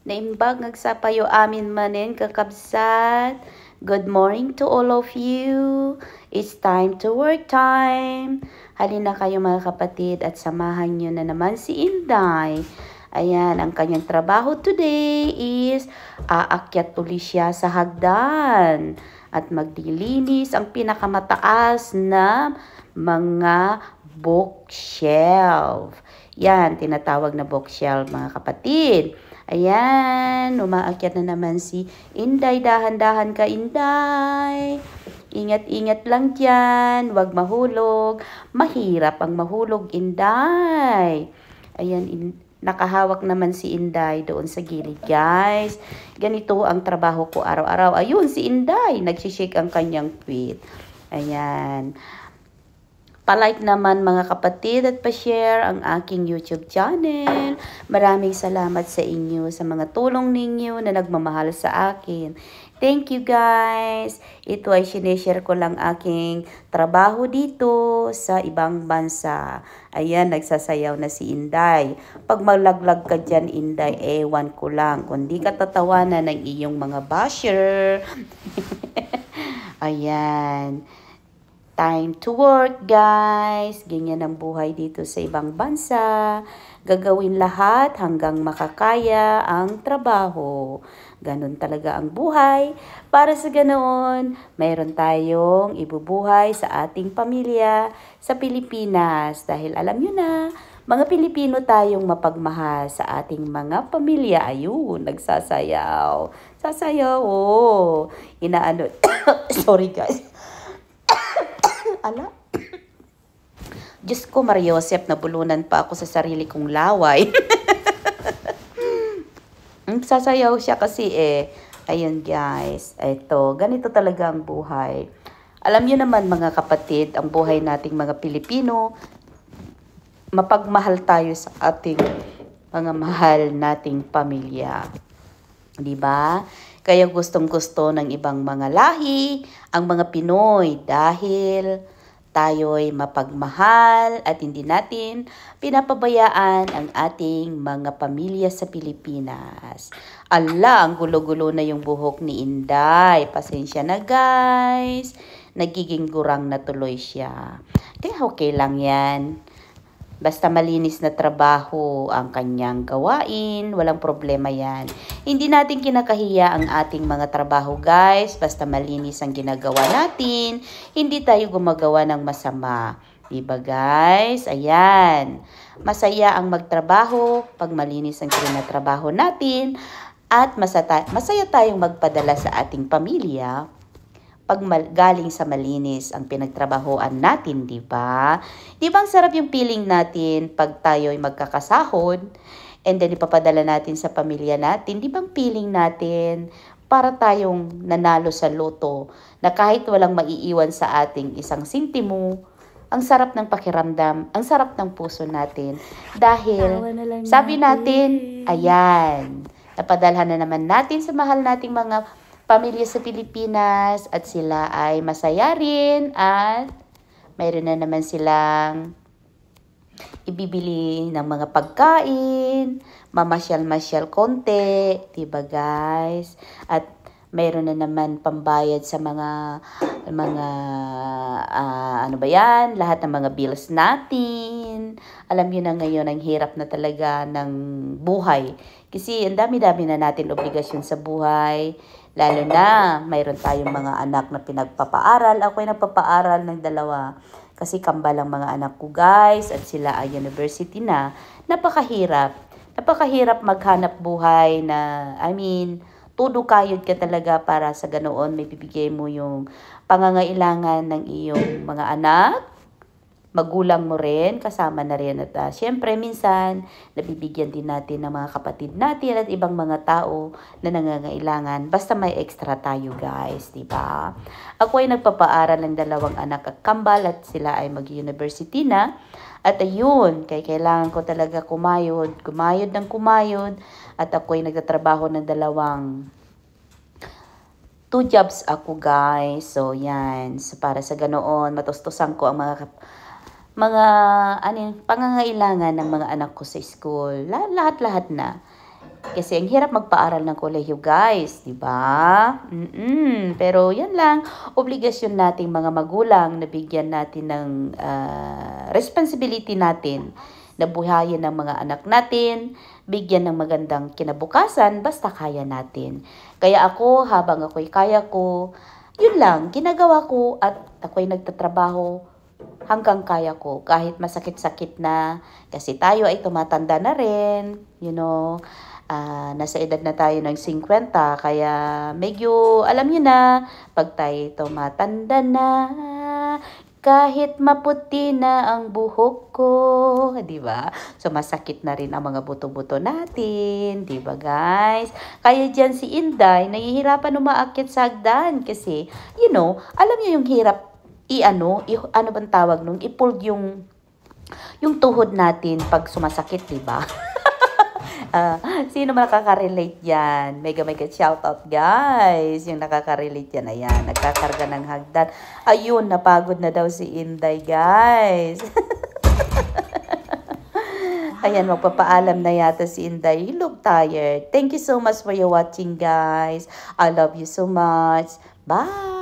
Naimbag ngagsapayo amin manen kakabsat. Good morning to all of you. It's time to work time. Halina kayo mga kapatid at samahan nyo na naman si Inday. Ayan, ang kanyang trabaho today is aakyat uli siya sa hagdan at magdilinis ang pinakamataas na mga bookshelf. Yan, tinatawag na bookshelf mga kapatid. Ayan, umaakyat na naman si Inday. Dahan-dahan ka, Inday. Ingat-ingat lang dyan. Huwag mahulog. Mahirap ang mahulog, Inday. Ayan, nakahawak naman si Inday doon sa gilid, guys. Ganito ang trabaho ko araw-araw. Ayun, si Inday. Nagsishake ang kanyang feet. Ayan. Pa-like naman mga kapatid at pa-share ang aking YouTube channel. Maraming salamat sa inyo sa mga tulong ninyo na nagmamahal sa akin. Thank you guys. Ito ay sineshare ko lang aking trabaho dito sa ibang bansa. Ayan, nagsasayaw na si Inday. Pag malaglag ka dyan, Inday, ewan ko lang. Kung di ka tatawanan ng iyong mga basher. Ayan. Time to work, guys. Ganyan ang buhay dito sa ibang bansa. Gagawin lahat hanggang makakaya ang trabaho. Ganon talaga ang buhay. Para sa ganoon, mayroon tayong ibubuhay sa ating pamilya sa Pilipinas. Dahil alam nyo na, mga Pilipino tayong mapagmahal sa ating mga pamilya. Ayun, nagsasayaw. Sasayaw, oh. Inaano, sorry guys. Ala. Diyos ko, Mariosep, nabulunan pa ako sa sarili kong laway. Sasayaw siya kasi Ayun guys, eto, ganito talaga ang buhay. Alam niyo naman mga kapatid, ang buhay nating mga Pilipino, mapagmahal tayo sa ating mga mahal nating pamilya. Diba? Kaya gustong-gusto ng ibang mga lahi ang mga Pinoy dahil tayo'y mapagmahal at hindi natin pinapabayaan ang ating mga pamilya sa Pilipinas. Ala, ang gulo-gulo na yung buhok ni Inday. Pasensya na guys. Nagiging gurang na tuloy siya. Kaya okay lang yan. Basta malinis na trabaho ang kanyang gawain, walang problema yan. Hindi natin kinakahiya ang ating mga trabaho guys, basta malinis ang ginagawa natin, hindi tayo gumagawa ng masama. Diba guys? Ayan. Masaya ang magtrabaho pag malinis ang kinatrabaho natin at masaya tayong magpadala sa ating pamilya pag galing sa malinis ang pinagtrabahoan natin, di ba? Di ba ang sarap yung feeling natin pag tayo ay magkakasahod and then ipapadala natin sa pamilya natin? Di ba ang feeling natin para tayong nanalo sa loto na kahit walang maiiwan sa ating isang sintimo, ang sarap ng pakiramdam, ang sarap ng puso natin. Dahil sabi natin, ayan, napadalhan na naman natin sa mahal nating mga pamilya sa Pilipinas at sila ay masaya rin at mayroon na naman silang ibibili ng mga pagkain, mamasyal-masyal konti, diba guys? At mayroon na naman pambayad sa mga ano ba yan, lahat ng mga bills natin. Alam niyo na ngayon, ang hirap na talaga ng buhay. Kasi ang dami-dami na natin obligasyon sa buhay. Lalo na, mayroon tayong mga anak na pinagpapaaral. Ako ay nagpapaaral ng 2. Kasi kambal ang mga anak ko guys. At sila ay university na. Napakahirap. Napakahirap maghanap buhay na, todo kayod ka talaga para sa ganoon may bibigay mo yung pangangailangan ng iyong mga anak. Magulang mo rin, kasama na rin. At syempre, minsan, nabibigyan din natin ng mga kapatid natin at ibang mga tao na nangangailangan. Basta may extra tayo, guys, diba? Ako ay nagpapaaral ng 2 anak at kambal at sila ay mag-university na. At ayun, kailangan ko talaga kumayod ng kumayod. At ako ay nagtatrabaho ng 2 jobs ako, guys. So, yan. So, para sa ganoon, matustusan ko ang mga pangangailangan ng mga anak ko sa school. Lahat-lahat na. Kasi ang hirap magpaaral ng kolehiyo, guys, 'di ba? Pero 'yan lang, obligasyon nating mga magulang na bigyan natin ng responsibility natin na buhayin ng mga anak natin, bigyan ng magandang kinabukasan basta kaya natin. Kaya ako, habang ako'y kaya ko, yun lang, ginagawa ko at ako'y nagtatrabaho hanggang kaya ko. Kahit masakit-sakit na, kasi tayo ay tumatanda na rin, nasa edad na tayo ng 50, kaya medyo, alam niyo na, pag tayo tumatanda na, kahit maputi na ang buhok ko, di ba? So, masakit na rin ang mga buto-buto natin, di ba guys? Kaya dyan si Inday, nahihirapan umaakyat sa hagdan kasi, alam niyo yung hirap, ano bang tawag nung, i-pull yung tuhod natin pag sumasakit, di ba? Sino nakaka-relate yan? Mega shoutout guys. Yung nakaka-relate yan. Ayan, nagkakarga ng hagdan. Ayun, napagod na daw si Inday guys. Ayan, magpapaalam na yata si Inday. You look tired. Thank you so much for your watching guys. I love you so much. Bye!